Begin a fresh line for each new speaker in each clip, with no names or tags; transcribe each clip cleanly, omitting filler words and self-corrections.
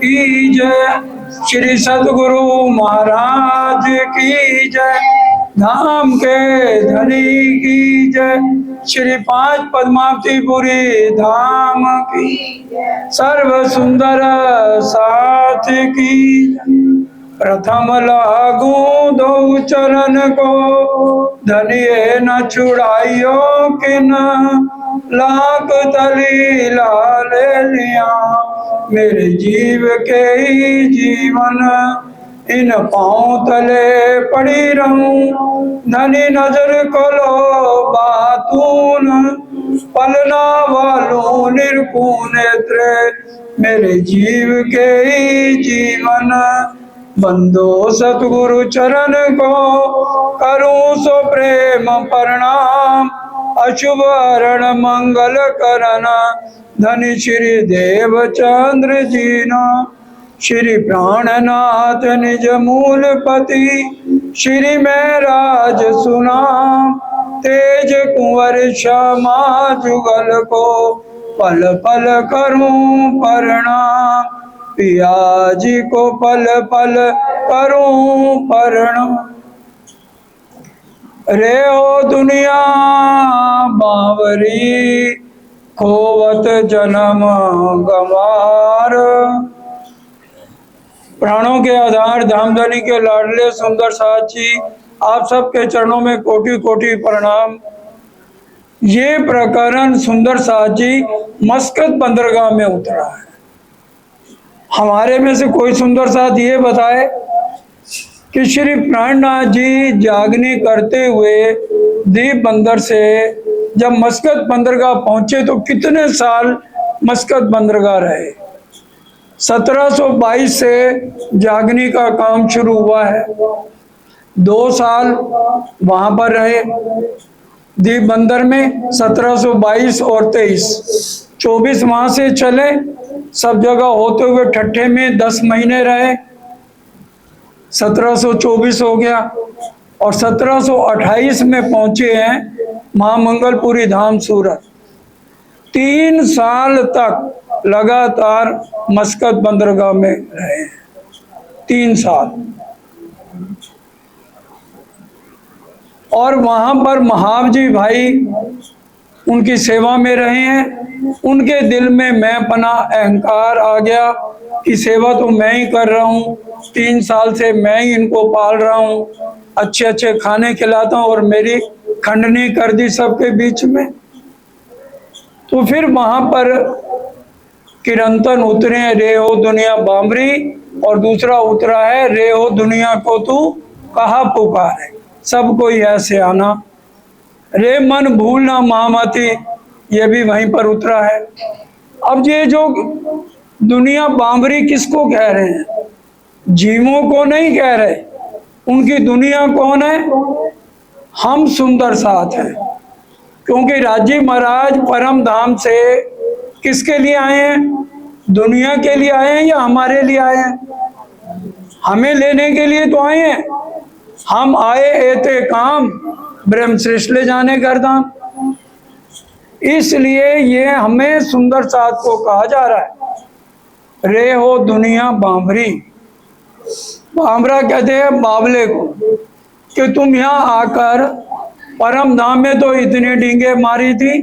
की जय, श्री सतगुरु महाराज की जय, धाम के धनी की जय, श्री पांच पद्मावतीपुरी धाम की, सर्व सुंदर साथ की। प्रथम लागू दो चरण को, धनिये न छुड़ाइयो किन, लाख तली लाल लिया, मेरे जीव के ही जीवन, इन पाँव तले पड़ी रहूं, धनी नजर खोलो बातून, पलना वालों निरखूं नेत्र, मेरे जीव के ही जीवन, बंदो सतगुरु चरण को, करूं सो प्रेम प्रणाम, अशुभ हरण मंगल करन, धनी श्री देव चंद्र जीना, श्री प्राणनाथ निज मूलपति, श्री महराज सुनाम, तेज कुंवर क्षमा जुगल को, पल पल करूं प्रणाम, पिया जी को पल पल करूं प्रणाम। रे ओ दुनिया बावरी, खोवत जन्म गंवार, प्राणों के आधार धामधनी के लाडले सुंदर साची, आप सबके चरणों में कोटि कोटि प्रणाम। ये प्रकरण सुंदर साची मस्कत बंदरगाह में उतरा है। हमारे में से कोई सुंदर साथ ये बताए कि श्री प्राणनाथ जी जागनी करते हुए दीप बंदर से जब मस्कत बंदरगाह पहुंचे तो कितने साल मस्कत बंदरगाह रहे। 1722 से जागनी का काम शुरू हुआ है। 2 साल वहां पर रहे दीप बंदर में, 1722 और 23, 24 वहां से चले, सब जगह होते हुए ठट्ठे में 10 महीने रहे, 1724 हो गया और 1728 में पहुंचे हैं महामंगलपुरी धाम सूरत। 3 साल तक लगातार मस्कत बंदरगाह में रहे, 3 साल। और वहां पर महावजी भाई उनकी सेवा में रहे हैं। उनके दिल में मैं पना अहंकार आ गया कि सेवा तो मैं ही कर रहा हूँ, 3 साल से मैं ही इनको पाल रहा हूँ, अच्छे अच्छे खाने खिलाता हूँ, और मेरी खंडनी कर दी सबके बीच में। तो फिर वहां पर किरंतन उतरे हैं, रे हो दुनिया बामरी, और दूसरा उतरा है, रे हो दुनिया को तू कहा पुकारे, सब कोई ऐसे आना, रे मन भूलना महामती, ये भी वहीं पर उतरा है। अब ये जो दुनिया बामरी किसको कह रहे हैं? जीवों को नहीं कह रहे। उनकी दुनिया कौन है? हम सुंदर साथ हैं। क्योंकि राजीव महाराज परम धाम से किसके लिए आए हैं? दुनिया के लिए आए हैं या हमारे लिए आए हैं? हमें लेने के लिए तो आए हैं। हम आए एते काम, ब्रह्म श्रेष्ठ ले जाने गर्दान। इसलिए ये हमें सुंदर साथ को कहा जा रहा है। रे हो दुनिया बामरी, बामरा कहते हैं बावले को, कि तुम यहाँ आकर परम धाम में तो इतनी डींगे मारी थी,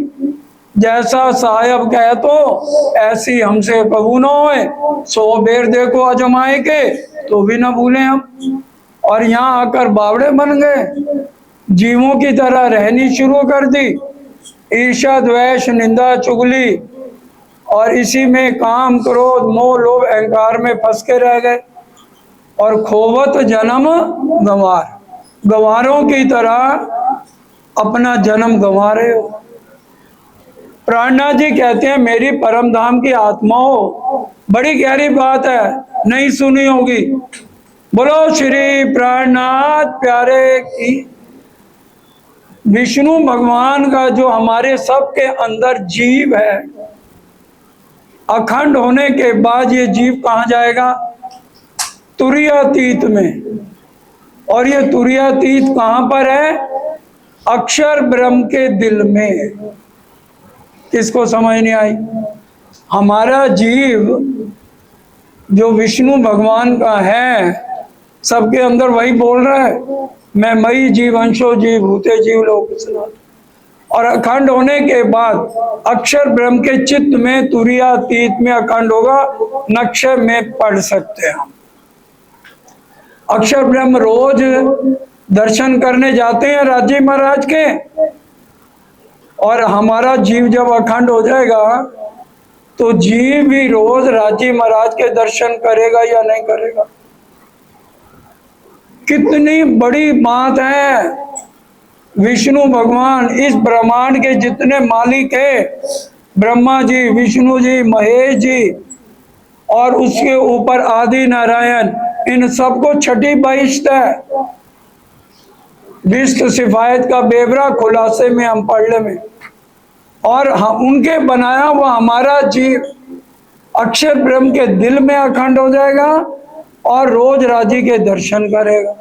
जैसा साहब कहे तो ऐसी हमसे कबू न होए, 100 बेर देखो अजमाए के तो भी न भूले हम। और यहाँ आकर बावड़े बन गए, जीवों की तरह रहनी शुरू कर दी, ईर्ष्या द्वेष निंदा चुगली, और इसी में काम क्रोध मोह लोभ अहंकार में फंस के रह गए, और खोवत जन्म गंवार, गंवारों की तरह अपना जन्म गंवा रहे हो। प्राणनाथ जी कहते हैं मेरी परम धाम की आत्मा हो, बड़ी गहरी बात है, नहीं सुनी होगी। बोलो श्री प्राणनाथ प्यारे की। विष्णु भगवान का जो हमारे सबके अंदर जीव है, अखंड होने के बाद ये जीव कहाँ जाएगा? तुरीयातीत में। और ये तुरीयातीत कहाँ पर है? अक्षर ब्रह्म के दिल में। किसको समझ नहीं आई? हमारा जीव जो विष्णु भगवान का है, सबके अंदर वही बोल रहा है, मैं मई जीवंशो जीव भूते जीव लोक सनातन। और अखंड होने के बाद अक्षर ब्रह्म के चित्त में तुरीयातीत में अखंड होगा, नक्शे में पढ़ सकते हैं हम। अक्षर ब्रह्म रोज दर्शन करने जाते हैं राजी महाराज के, और हमारा जीव जब अखंड हो जाएगा तो जीव भी रोज राजी महाराज के दर्शन करेगा या नहीं करेगा। कितनी बड़ी बात है। विष्णु भगवान इस ब्रह्मांड के जितने मालिक है, ब्रह्मा जी, विष्णु जी, महेश जी और उसके ऊपर आदि नारायण, इन सबको छठी बहिष्ठ है। विष्ट सिफायत का बेवरा खुलासे में हम पढ़ ले में, और हम उनके बनाया हुआ हमारा जीव अक्षर ब्रह्म के दिल में अखंड हो जाएगा और रोज राजी के दर्शन करेगा।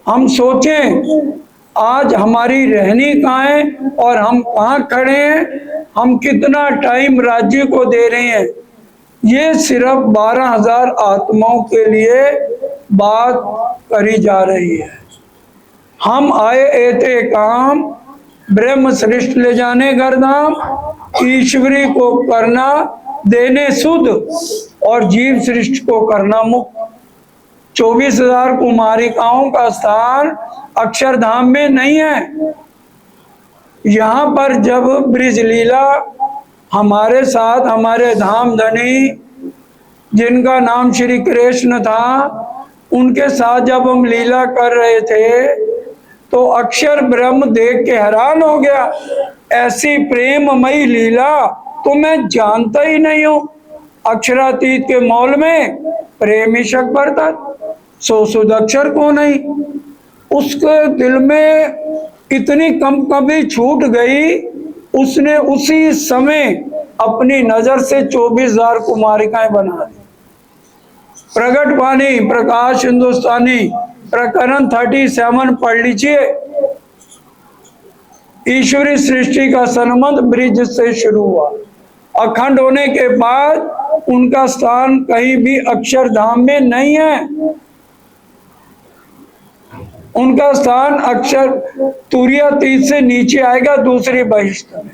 हम सोचें आज हमारी रहनी कहाँ है और हम कहाँ खड़े हैं, हम कितना टाइम राज्य को दे रहे हैं। ये सिर्फ 12,000 आत्माओं के लिए बात करी जा रही है। हम आए एते काम ब्रह्म सृष्टि ले जाने गर्दाम, ईश्वरी को करना देने शुद्ध और जीव सृष्टि को करना मुक्त। 24,000 कुमारिकाओं का स्थान अक्षरधाम में नहीं है। यहाँ पर जब ब्रिज लीला हमारे साथ हमारे धाम धनी जिनका नाम श्री कृष्ण था, उनके साथ जब हम लीला कर रहे थे तो अक्षर ब्रह्म देख के हैरान हो गया। ऐसी प्रेममयी लीला तो मैं जानता ही नहीं हूँ। अक्षरातीत के मौल में प्रेमिशक बरता, सो सुध अक्षर को नहीं। उसके दिल में इतनी कम कभी छूट गई, उसने उसी समय अपनी नजर से 24,000 कुमारिकाएं बना दी। प्रगट वाणी प्रकाश हिंदुस्तानी प्रकरण 37 पढ़ लीजिए। ईश्वरी सृष्टि का संबंध ब्रिज से शुरू हुआ। अखंड होने के बाद उनका स्थान कहीं भी अक्षरधाम में नहीं है। उनका स्थान अक्षर तुरीयातीत से नीचे आएगा, दूसरी बहिष्ठ में।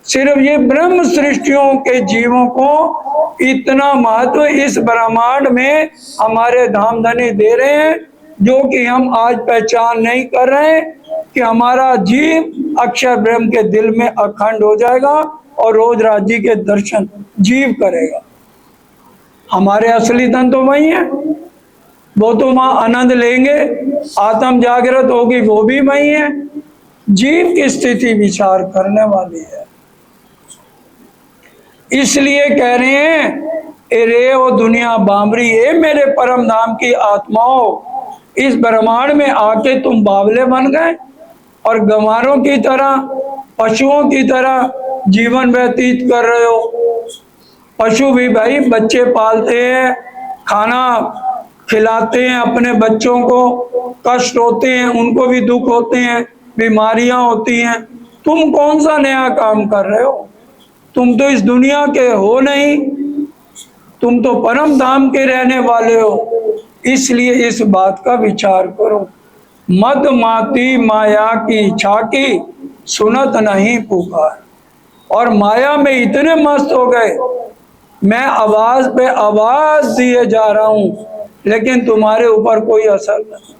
सिर्फ ये ब्रह्म सृष्टियों के जीवों को इतना महत्व इस ब्रह्मांड में हमारे धाम धनी दे रहे हैं, जो कि हम आज पहचान नहीं कर रहे हैं कि हमारा जीव अक्षर ब्रह्म के दिल में अखंड हो जाएगा और रोज राज्य के दर्शन जीव करेगा। हमारे असली धन तो वही है, वो तो वहां आनंद लेंगे, आत्म जागृत होगी वो भी वही है। जीव की स्थिति विचार करने वाली है। इसलिए कह रहे हैं, ए रे ओ दुनिया बामरी, ए मेरे परम धाम की आत्माओं, इस ब्रह्मांड में आके तुम बावले बन गए और गंवारों की तरह, पशुओं की तरह जीवन व्यतीत कर रहे हो। पशु भी भाई बच्चे पालते हैं, खाना खिलाते हैं अपने बच्चों को, कष्ट होते हैं, उनको भी दुख होते हैं, बीमारियां होती हैं। तुम कौन सा नया काम कर रहे हो? तुम तो इस दुनिया के हो नहीं, तुम तो परम धाम के रहने वाले हो। इसलिए इस बात का विचार करो। मद माती माया की छाकी सुनत नहीं पुकार। और माया में इतने मस्त हो गए, मैं आवाज पे आवाज दिए जा रहा हूं, लेकिन तुम्हारे ऊपर कोई असर नहीं।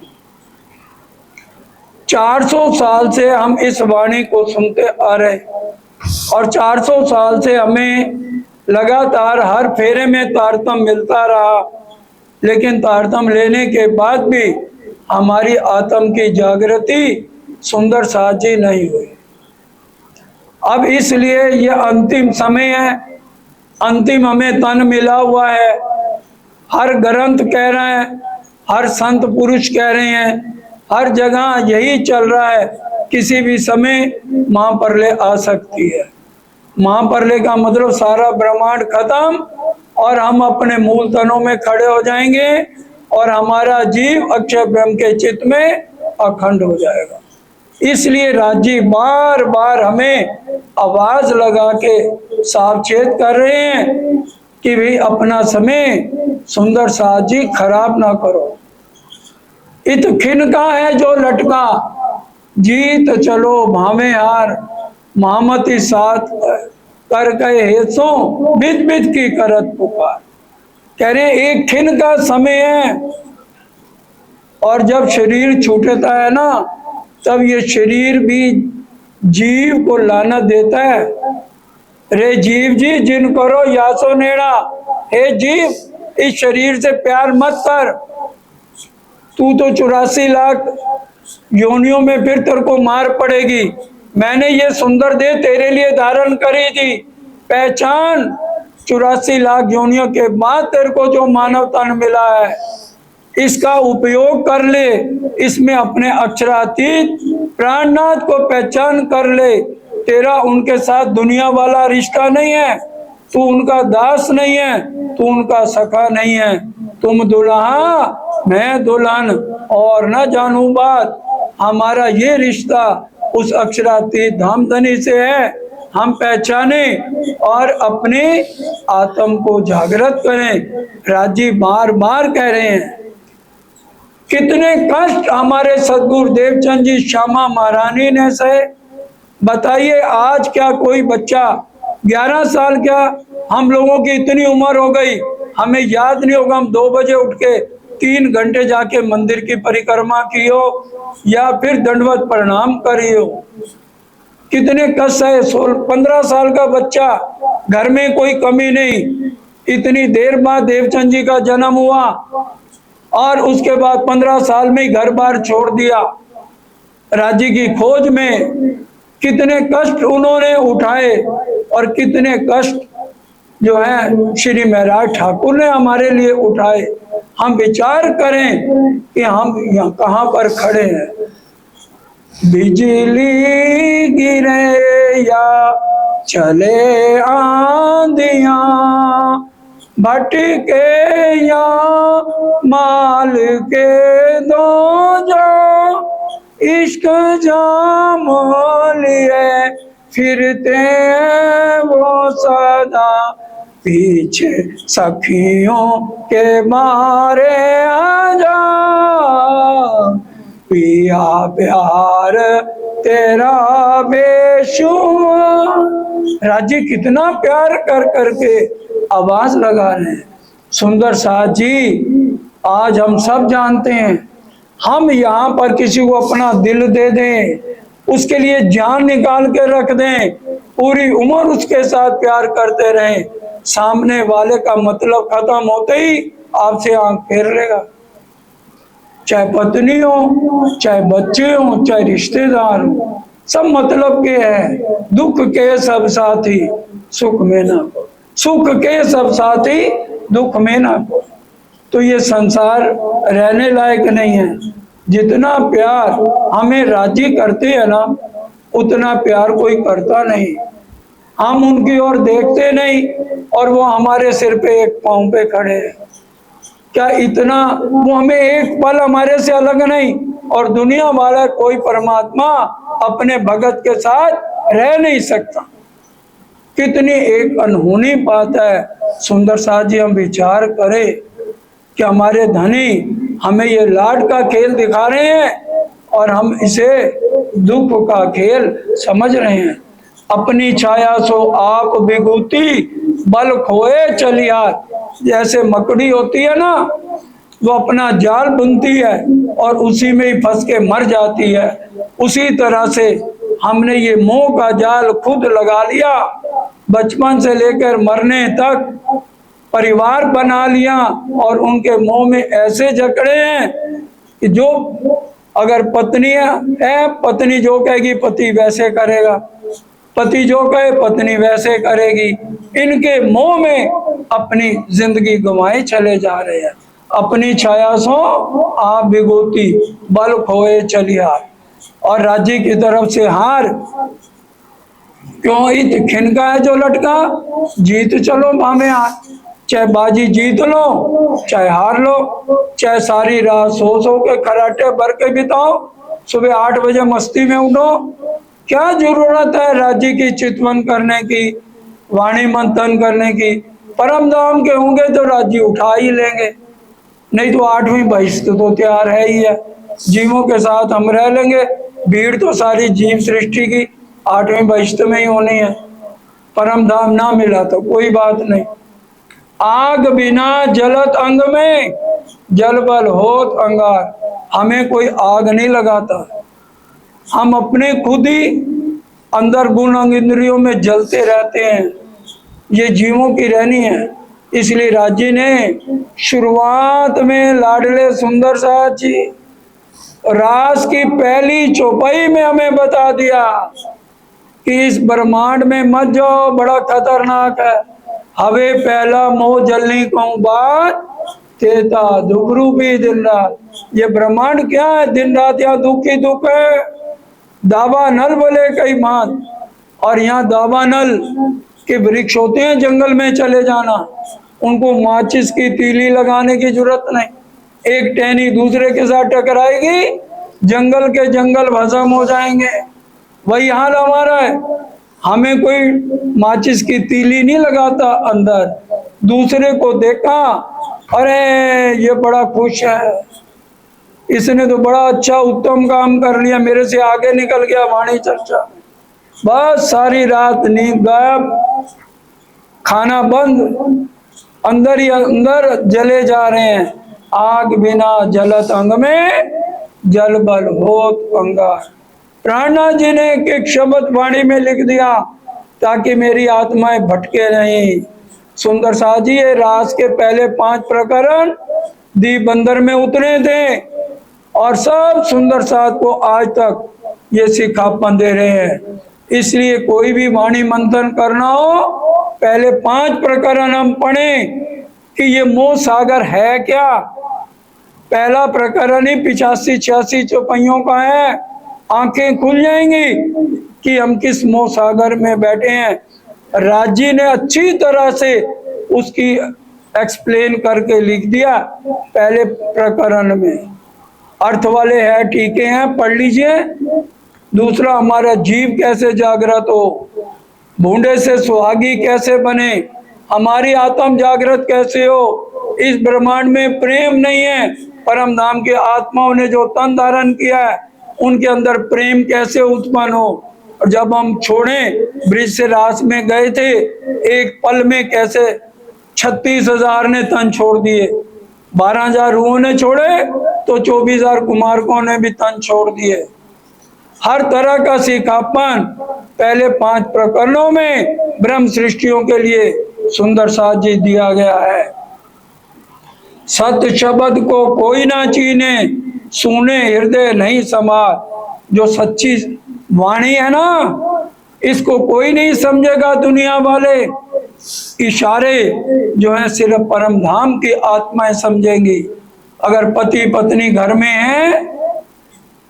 400 साल से हम इस वाणी को सुनते आ रहे और 400 साल से हमें लगातार हर फेरे में तारतम मिलता रहा, लेकिन तारतम लेने के बाद भी हमारी आत्म की जागृति सुंदर साजी नहीं हुई। अब इसलिए यह अंतिम समय है, अंतिम हमें तन मिला हुआ है। हर ग्रंथ कह रहे हैं, हर संत पुरुष कह रहे हैं, हर जगह यही चल रहा है, किसी भी समय महाप्रलय आ सकती है। महाप्रलय का मतलब सारा ब्रह्मांड खत्म और हम अपने मूल तनों में खड़े हो जाएंगे और हमारा जीव अक्षर ब्रह्म के चित्त में अखंड हो जाएगा। इसलिए राज्य बार बार हमें आवाज लगा के सावचेत कर रहे हैं कि भाई अपना समय सुंदर साथ जी खराब ना करो। इत खिनका है जो लटका, जीत चलो भावे हार, महामती साथ कर गए हेसों, बिद बिद की करत पुकार। कह रहे एक खिन का समय है, और जब शरीर छूटता है ना, तब ये शरीर भी जीव को लानत देता है। रे जीव जी जिन करो यासो नेड़ा, हे जीव इस शरीर से प्यार मत कर, तू तो 84 लाख योनियों में फिर तेरे को मार पड़ेगी। मैंने ये सुंदर देह तेरे लिए धारण करी थी, पहचान 84 लाख योनियों के बाद तेरे को जो मानव तन मिला है, इसका उपयोग कर ले, इसमें अपने अक्षरातीत प्राणनाथ को पहचान कर ले। तेरा उनके साथ दुनिया वाला रिश्ता नहीं है, तू उनका दास नहीं है, तू उनका सखा नहीं है। तुम दुल्हा मैं दुल्हन, और न जानू बात, हमारा ये रिश्ता उस अक्षरातीत धामधनी से है। हम पहचाने और अपने आत्म को जागृत करें। राजी बार बार कह रहे हैं, कितने कष्ट हमारे सदगुरु देवचंद जी श्यामा महारानी ने सहे। बताइए आज क्या कोई बच्चा 11 साल, क्या हम लोगों की इतनी उम्र हो गई, हमें याद नहीं होगा हम 2 बजे उठ के 3 घंटे जाके मंदिर की परिक्रमा की हो या फिर दंडवत प्रणाम करी हो। कितने कष्ट है। 15 साल का बच्चा, घर में कोई कमी नहीं, इतनी देर बाद देवचंद जी का जन्म हुआ और उसके बाद 15 साल में ही घर बार छोड़ दिया। राज्य की खोज में कितने कष्ट उन्होंने उठाए और कितने कष्ट जो है श्री महराज ठाकुर ने हमारे लिए उठाए। हम विचार करें कि हम यहाँ कहाँ पर खड़े हैं। बिजली गिरे या चले आंधियां, भटके या माल के दो जो, इश्क जाम लिए फिरते वो सदा, पीछे सखियों के मारे आजा, पिया प्यार तेरा बेशुमार। राज्य कितना प्यार कर करके आवाज लगा रहे हैं। सुंदर साथ जी आज हम सब जानते हैं, हम यहाँ पर किसी को अपना दिल दे दें, उसके लिए जान निकाल के रख दें, पूरी उम्र उसके साथ प्यार करते रहें, सामने वाले का मतलब खत्म होते ही आपसे आंख फेर लेगा। चाहे पत्नी हो, चाहे बच्चे हो, चाहे रिश्तेदार हो, सब मतलब के हैं। दुख के सब साथी सुख में ना को, सुख के सब साथी दुख में ना को। तो ये संसार रहने लायक नहीं है। जितना प्यार हमें राजी करते हैं ना, उतना प्यार कोई करता नहीं। हम उनकी ओर देखते नहीं और वो हमारे सिर पे एक पांव पे खड़े हैं। क्या इतना वो हमें एक पल हमारे से अलग नहीं, और दुनिया वाला कोई परमात्मा अपने भगत के साथ रह नहीं सकता। कितनी एक अनहोनी बात है। सुंदर साथ जी हम विचार करें कि हमारे धनी हमें ये लाड का खेल दिखा रहे हैं और हम इसे दुख का खेल समझ रहे हैं। अपनी छाया सो आप विभूति, बल खोए चलियार। जैसे मकड़ी होती है ना, वो अपना जाल बुनती है और उसी में ही फंस के मर जाती है, उसी तरह से हमने ये मोह का जाल खुद लगा लिया। बचपन से लेकर मरने तक परिवार बना लिया और उनके मोह में ऐसे जकड़े हैं कि जो अगर पत्नी है, पत्नी जो कहेगी पति वैसे करेगा, पति जो कहे पत्नी वैसे करेगी। इनके मोह में अपनी जिंदगी गंवाए चले जा रहे हैं। अपनी छाया सो आप विभूति, बल खोए चलियार। और राज्य की तरफ से हार क्यों, इत खिनका है जो लटका, जीत चलो भावे हार। चाहे बाजी जीत लो, चाहे हार लो, चाहे सारी रात सो के खराटे भर के बिताओ, सुबह 8 बजे मस्ती में उठो। क्या जरूरत है राज्य की चितवन करने की, वाणी मंथन करने की। परम धाम के होंगे तो राज्य उठा ही लेंगे, नहीं तो 8वीं बहिष्ठ तो तैयार है ही है। जीवों के साथ हम रह लेंगे, भीड़ तो सारी जीव सृष्टि की 8वीं बहिष्ठ में ही होनी है। परम धाम ना मिला तो कोई बात नहीं। आग बिना जलत अंग में, जल बल होत अंगार। हमें कोई आग नहीं लगाता, हम अपने खुद ही अंदर गुण अंग इंद्रियों में जलते रहते हैं। ये जीवों की रहनी है। इसलिए राजी ने शुरुआत में लाडले सुंदर साथ जी रास की पहली चौपाई में हमें बता दिया कि इस ब्रह्मांड में मत जाओ, बड़ा खतरनाक है। हवे पहला मोह जलनी कहूँ बात तेता दुख रूपी दिन रात। ये ब्रह्मांड क्या है, दिन रात यहाँ दुख ही दुख है। दावा नल बोले कई मान, और यहाँ दावा नल के वृक्ष होते हैं, जंगल में चले जाना, उनको माचिस की तीली लगाने की जरूरत नहीं। एक टहनी दूसरे के साथ टकराएगी, जंगल के जंगल भस्म हो जाएंगे। वही हाल हमारा है। हमें कोई माचिस की तीली नहीं लगाता अंदर। दूसरे को देखा, अरे ये बड़ा खुश है, इसने तो बड़ा अच्छा उत्तम काम कर लिया, मेरे से आगे निकल गया वाणी चर्चा। बस सारी रात नींद गायब, खाना बंद, अंदर ही अंदर जले जा रहे हैं। आग बिना जलत अंग में, जल बल होत अंगार। प्राणनाथ जी ने एक शब्द वाणी में लिख दिया ताकि मेरी आत्माएं भटके नहीं। सुंदर साथ जी ये रास के पहले 5 प्रकरण दीप बंदर में उतरे थे, और सब सुंदर साथ को आज तक ये सिखापन दे रहे हैं। इसलिए कोई भी वाणी मंथन करना हो, पहले 5 प्रकरण हम पढ़ें कि ये मोह सागर है क्या। पहला प्रकरण ही 85-86 चौपाइयों का है। आंखें खुल जाएंगी कि हम किस मोह सागर में बैठे हैं। राजी ने अच्छी तरह से उसकी एक्सप्लेन करके लिख दिया पहले प्रकरण में। अर्थ वाले है, टीके हैं, पढ़ लीजिए। दूसरा, हमारा जीव कैसे जागृत हो, भूडे से सुहागी कैसे बने, हमारी आत्म जागृत कैसे हो। इस ब्रह्मांड में प्रेम नहीं है, परम धाम के आत्माओं ने जो तन धारण किया है उनके अंदर प्रेम कैसे उत्पन्न हो। और जब हम छोड़े, ब्रिज से रास में गए थे, एक पल में कैसे 36,000 ने तन छोड़ दिए, 12,000 रूहों ने छोड़े तो 24,000 कुमारकों ने भी तन छोड़ दिए। हर तरह का सिखापन पहले 5 प्रकरणों में ब्रह्म सृष्टियों के लिए सुंदर साथ जी दिया गया है। सत्य शब्द को कोई ना चीने, सुने हृदय नहीं समार। जो सच्ची वाणी है ना, इसको कोई नहीं समझेगा दुनिया वाले। इशारे जो है सिर्फ परम धाम की आत्माएं समझेंगी। अगर पति पत्नी घर में है,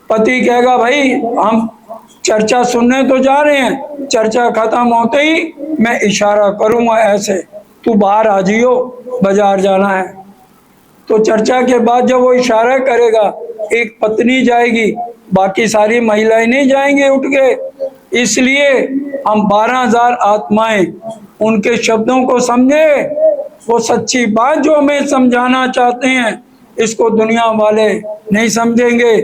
पति कहेगा भाई हम चर्चा सुनने तो जा रहे हैं, चर्चा खत्म होते ही मैं इशारा करूंगा ऐसे, तू बाहर आ जियो, बाजार जाना है। तो चर्चा के बाद जब वो इशारा करेगा, एक पत्नी जाएगी, बाकी सारी महिलाएं नहीं जाएंगी उठ के। इसलिए हम 12,000 आत्माएं उनके शब्दों को समझे। वो सच्ची बात जो हमें समझाना चाहते हैं, इसको दुनिया वाले नहीं समझेंगे।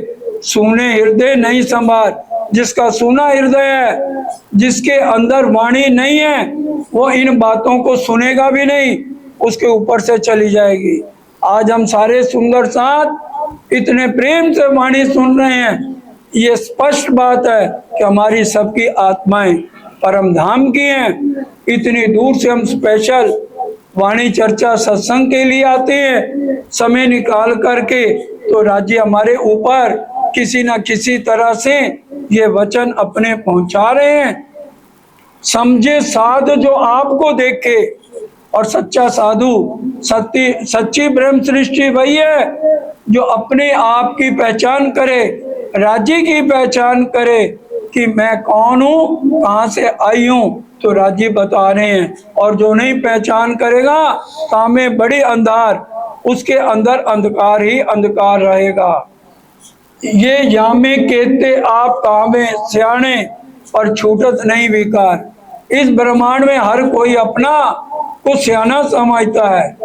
सुने हृदय नहीं संभार। जिसका सुना हृदय है, जिसके अंदर वाणी नहीं है, वो इन बातों को सुनेगा भी नहीं, उसके ऊपर से चली जाएगी। आज हम सारे सुंदर साथ इतने प्रेम से वाणी सुन रहे हैं। ये स्पष्ट बात है कि हमारी सबकी आत्माएं परम धाम की हैं। इतनी दूर से हम स्पेशल वाणी चर्चा सत्संग के लिए आते हैं, समय निकाल करके। तो राज्य हमारे ऊपर किसी न किसी तरह से ये वचन अपने पहुंचा रहे हैं। समझे साधु जो आपको देखे, और सच्चा साधु सच्ची ब्रह्म सृष्टि वही है जो अपने आप की पहचान करे, राज्य की पहचान करे कि मैं कौन हूँ, कहाँ से आई हूँ। तो राज्य बता रहे हैं। और जो नहीं पहचान करेगा, कामे बड़ी अंधार, उसके अंदर अंधकार ही अंधकार रहेगा। ये यामे कहते आप कामे सियाणे, पर छूटत नहीं विकार। इस ब्रह्मांड में हर कोई अपना को सियाना समझता है,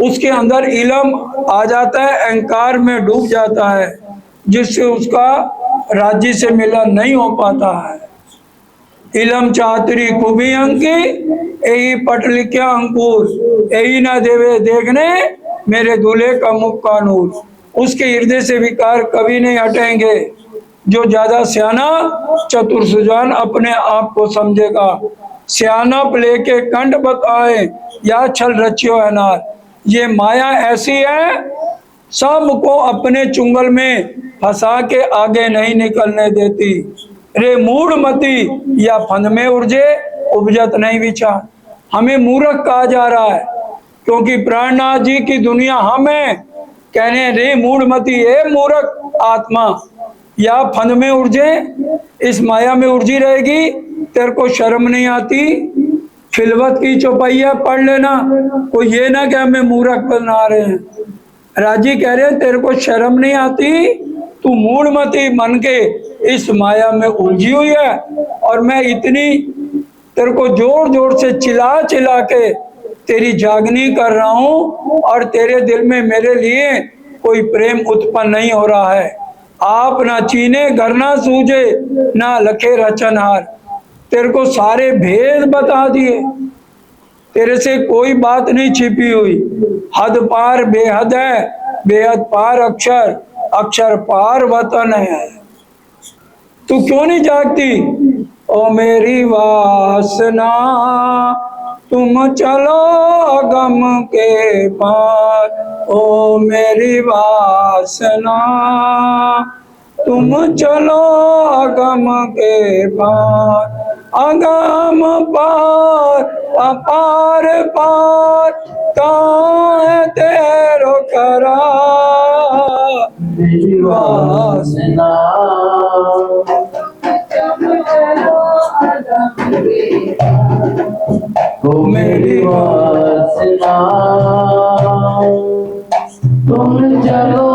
उसके अंदर इलम आ जाता है, अहंकार में डूब जाता है, जिससे उसका राज्य से मिलन नहीं हो पाता है। इलम चातरी खूबी अंकी, यही पट लिख्या अंकुर, यही ना देवे देखने मेरे दूल्हे का मुख का नूर। उसके हृदय से विकार कभी नहीं हटेंगे। जो ज्यादा सियाना चतुर सुजान अपने आप को समझेगा। सियानप लेके कंठ बताए या छल रचियो अनार। ये माया ऐसी है, सबको अपने चुंगल में फंसा के आगे नहीं निकलने देती। रे मूढ़ मती या फंद में उलझे उपजत नहीं विचार। हमें मूर्ख कहा जा रहा है क्योंकि प्राणनाथ जी की दुनिया हम है। कह रहे हैं रे मूढ़ मती, ए मूर्ख आत्मा, या फंद में उलझे, इस माया में उलझी रहेगी। तेरे को शर्म नहीं आती? खिलवत की चौपाइया पढ़ लेना, कोई ये ना कि हमें मूर्ख बना रहे हैं। राजी कह रहे हैं तेरे को शर्म नहीं आती? तू मूढ़मती मन के इस माया में उलझी हुई है, और मैं इतनी तेरे को जोर जोर से चिल्ला चिल्ला के तेरी जागनी कर रहा हूं, और तेरे दिल में मेरे लिए कोई प्रेम उत्पन्न नहीं हो रहा है। आप ना चीने घर ना सूझे, ना लखे रचनहार। तेरे को सारे भेद बता दिए, तेरे से कोई बात नहीं छिपी हुई। हद पार बेहद है, बेहद पार अक्षर, अक्षर पार वतन है। तू क्यों नहीं जागती? ओ मेरी वासना तुम चलो गम के पार। ओ मेरी वासना तुम चलो अगम के पार। अगम पार अपार पार, कहाँ है तेरो करा वासना। ओ मेरी वासना तुम चलो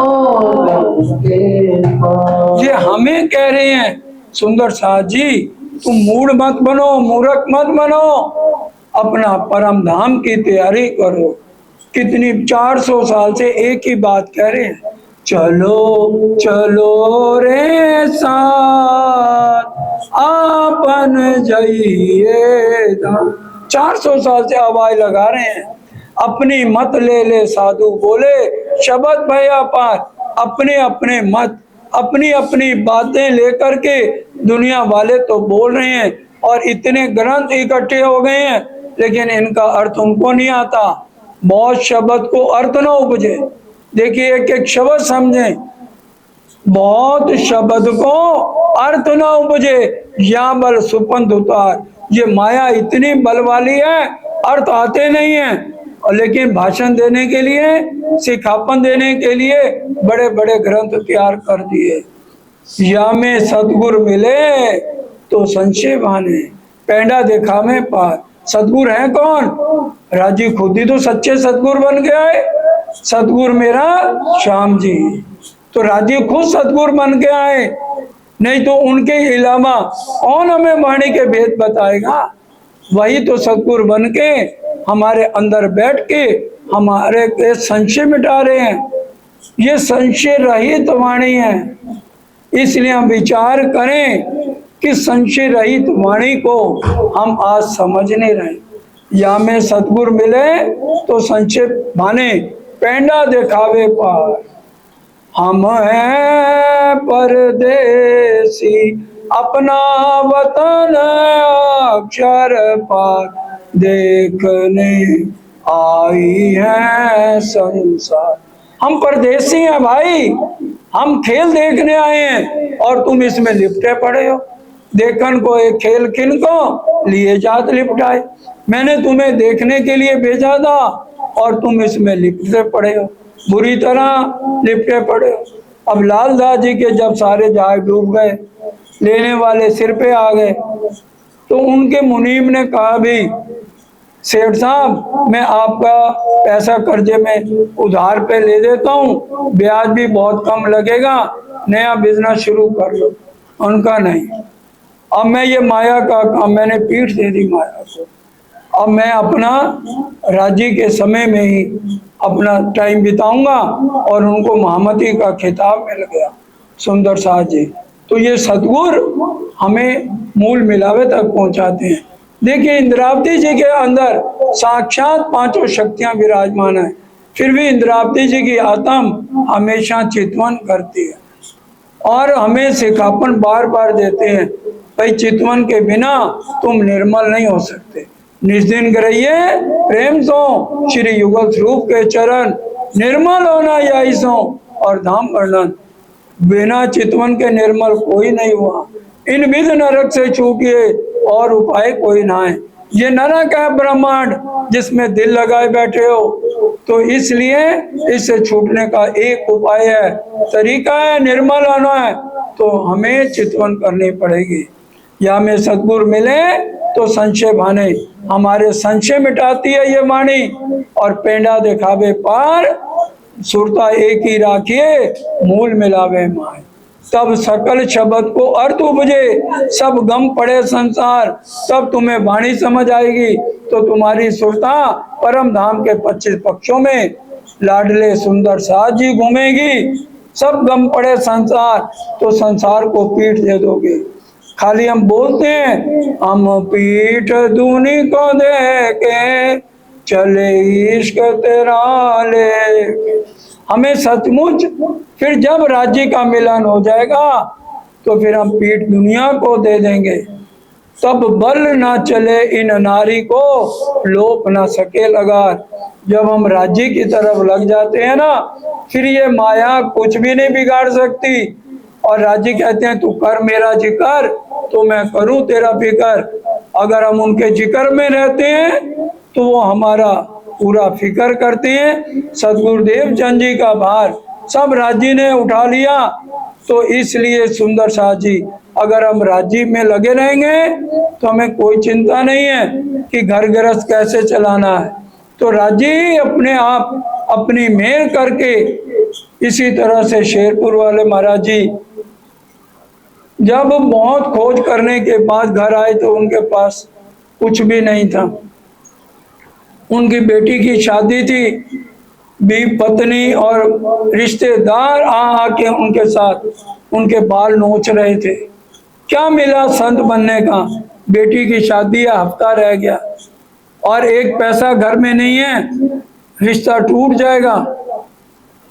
ये हमें कह रहे हैं सुंदर साथ जी, तुम मूढ़ मत बनो, मूर्ख मत बनो, अपना परम धाम की तैयारी करो। कितनी 400 साल से एक ही बात कह रहे हैं, चलो चलो रे साथ आपन जाइए धाम। 400 साल से आवाज लगा रहे हैं। अपनी मत ले ले साधु बोले, शब्द भया पार। अपने अपने मत, अपनी अपनी बातें लेकर के दुनिया वाले तो बोल रहे हैं, और इतने ग्रंथ इकट्ठे हो गए हैं, लेकिन इनका अर्थ उनको नहीं आता। बहुत शब्द को अर्थ न उपजे। देखिए एक एक शब्द समझें, बहुत शब्द को अर्थ न उपजे, या बल सुपंथ उतार। ये माया इतनी बल वाली है, अर्थ आते नहीं है, और लेकिन भाषण देने के लिए, सिखापन देने के लिए बड़े बड़े ग्रंथ तैयार कर दिए। या में सतगुरु मिले तो संशय भाने, पैंडा देखा में पार। सतगुरु है कौन? राजी खुद ही तो सच्चे सतगुरु बन के आए। सतगुरु मेरा श्याम जी, तो राजी खुद सतगुरु बन के आए, नहीं तो उनके अलावा कौन हमें वाणी के भेद बताएगा? वही तो सतगुरु बन के हमारे अंदर बैठ के हमारे के संशय मिटा रहे हैं। ये संशय रहित वाणी है, इसलिए हम विचार करें कि संशय रहित वाणी को हम आज समझ नहीं रहे। या में सतगुरु मिले तो संशय भाने, पैंडा दिखावे पार। हम हैं परदेसी, अपना वतन अक्षर पार। देखने आई है संसार। हम परदेसी हैं भाई, हम खेल देखने आए हैं, और तुम इसमें लिपटे पड़े हो। देखन को एक खेल किन को लिए जात लिपटाए। मैंने तुम्हें देखने के लिए भेजा था, और तुम इसमें लिपटे पड़े हो, बुरी तरह लिपटे पड़े हो। अब लालदास जी के जब सारे जहाज डूब गए, लेने वाले सिर पे आ गए, तो उनके मुनीब ने कहा भी सेठ साहब मैं आपका पैसा कर्जे में उधार पे ले देता हूँ, ब्याज भी बहुत कम लगेगा, नया बिजनेस शुरू कर लो। उनका नहीं, अब मैं ये माया का काम, मैंने पीठ दे दी माया को। अब मैं अपना राज्य के समय में ही अपना टाइम बिताऊंगा, और उनको महामती का खिताब मिल गया सुंदर साथ जी। तो ये सतगुरु हमें मूल मिलावे तक पहुंचाते हैं। देखिए इंद्रावती जी के अंदर साक्षात पांचों शक्तियां विराजमान है, फिर भी इंद्रावती जी की आत्म हमेशा चितवन करती है और हमें सिखापन बार बार देते हैं, भाई चितवन के बिना तुम निर्मल नहीं हो सकते। निस्दिन ग्रहिए प्रेम सो श्री युगल स्वरूप के चरण, निर्मल होना यही सो और धाम वर्णन। बिना चितवन के निर्मल कोई नहीं हुआ। इन विध नरक से छूटिए और उपाय कोई ना है। ये नरक है ब्रह्मांड जिसमें दिल लगाए बैठे हो, तो इसलिए इससे छूटने का एक उपाय है, तरीका है, निर्मल होना है, तो हमें चितवन करनी पड़ेगी। या में सतगुरु मिले तो संशय भाने, हमारे संशय मिटाती है ये वाणी, और पेंडा दिखावे पार सुरता एक ही राखिए मूल मिलावे माए। तब सकल शब्द को अर्थ उपजे, सब गम पड़े संसार, तब तुम्हें वाणी समझ आएगी, तो तुम्हारी सुरता परम धाम के 25 पक्षों में लाडले सुंदर साथ जी घूमेगी। सब गम पड़े संसार, तो संसार को पीठ दे दोगे। खाली हम बोलते हैं हम पीठ दूनी को दे के चले इश्क तेरा ले, हमें सचमुच फिर जब राज्य का मिलन हो जाएगा तो फिर हम पीठ दुनिया को दे देंगे। तब बल ना चले इन नारी को, लोप ना सके लगार। जब हम राज्य की तरफ लग जाते हैं ना, फिर ये माया कुछ भी नहीं बिगाड़ सकती। और राज्य कहते हैं तू कर मेरा जिक्र तो मैं करूं तेरा फिकर। अगर हम उनके जिक्र में रहते हैं तो वो हमारा पूरा फिक्र करते हैं। सदगुरुदेव चंद जी का भार सब राज्य ने उठा लिया, तो इसलिए सुंदर साथ जी अगर हम राज्य में लगे रहेंगे तो हमें कोई चिंता नहीं है कि घर गृहस्थ कैसे चलाना है। तो राज्य ही अपने आप अपनी मेहर करके, इसी तरह से शेरपुर वाले महाराज जी जब बहुत खोज करने के बाद घर आए तो उनके पास कुछ भी नहीं था। उनकी बेटी की शादी थी, भी पत्नी और रिश्तेदार आके उनके साथ उनके बाल नोच रहे थे। क्या मिला संत बनने का, बेटी की शादी हफ्ता रह गया और एक पैसा घर में नहीं है, रिश्ता टूट जाएगा।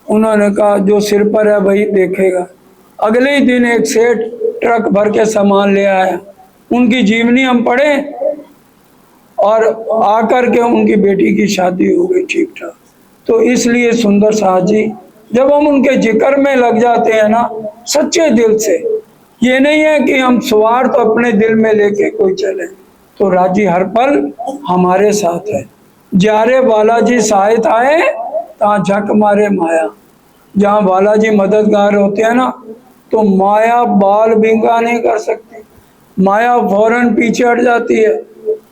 उन्होंने कहा जो सिर पर है वही देखेगा। अगले ही दिन एक सेठ ट्रक भर के सामान ले आया, उनकी जीवनी हम पढ़े और आकर के उनकी बेटी की शादी हो गई ठीक ठाक। तो इसलिए सुंदर साथ जी जब हम उनके जिक्र में लग जाते हैं ना सच्चे दिल से, ये नहीं है कि हम स्वार्थ तो अपने दिल में लेके कोई चले, तो राजी हर पल हमारे साथ है। जारे बालाजी सहायता आए ता झक मारे माया। जहाँ बालाजी मददगार होते हैं ना तो माया बाल बिंगा नहीं कर सकती। माया फौरन पीछे हट जाती है,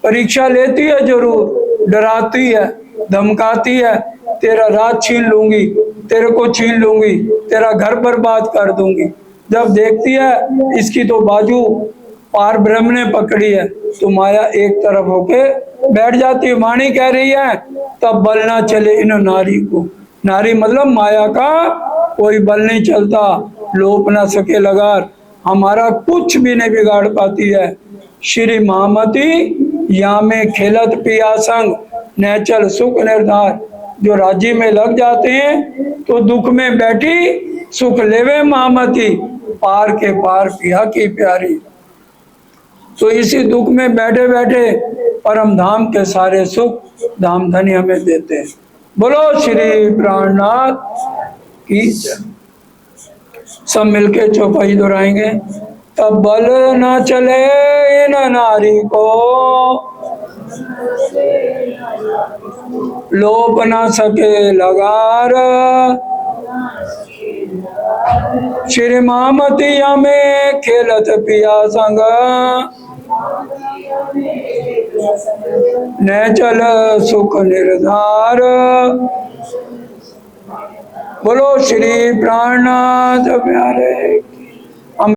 परीक्षा लेती है, जरूर डराती है, धमकाती है, तेरा राज छीन लूंगी, तेरे को छीन लूंगी, तेरा घर बर्बाद कर दूंगी। जब देखती है इसकी तो बाजू पार ब्रह्म ने पकड़ी है तो माया एक तरफ होके बैठ जाती है। वाणी कह रही है तब बल ना चले इन नारी को। नारी मतलब माया का कोई बल नहीं चलता, लोप ना सके लगार, हमारा कुछ भी नहीं बिगाड़ पाती है। श्री महामती या में खेलत पिया संग नैचल सुख निर्धार। जो राज्य में लग जाते हैं तो दुख में बैठी सुख लेवे महामती, पार के पार पिया की प्यारी। तो इसी दुख में बैठे बैठे परम धाम के सारे सुख धाम धनी हमें देते हैं। बोलो श्री प्राणनाथ की जय। सब मिलके चौपाई दोहराएंगे। तब बल न चले इन नारी को, लोप न सके लगार। श्री महामती में खेलत पिया संग न चल सुख निर्धार। बोलो श्री प्राणनाथ प्यारे।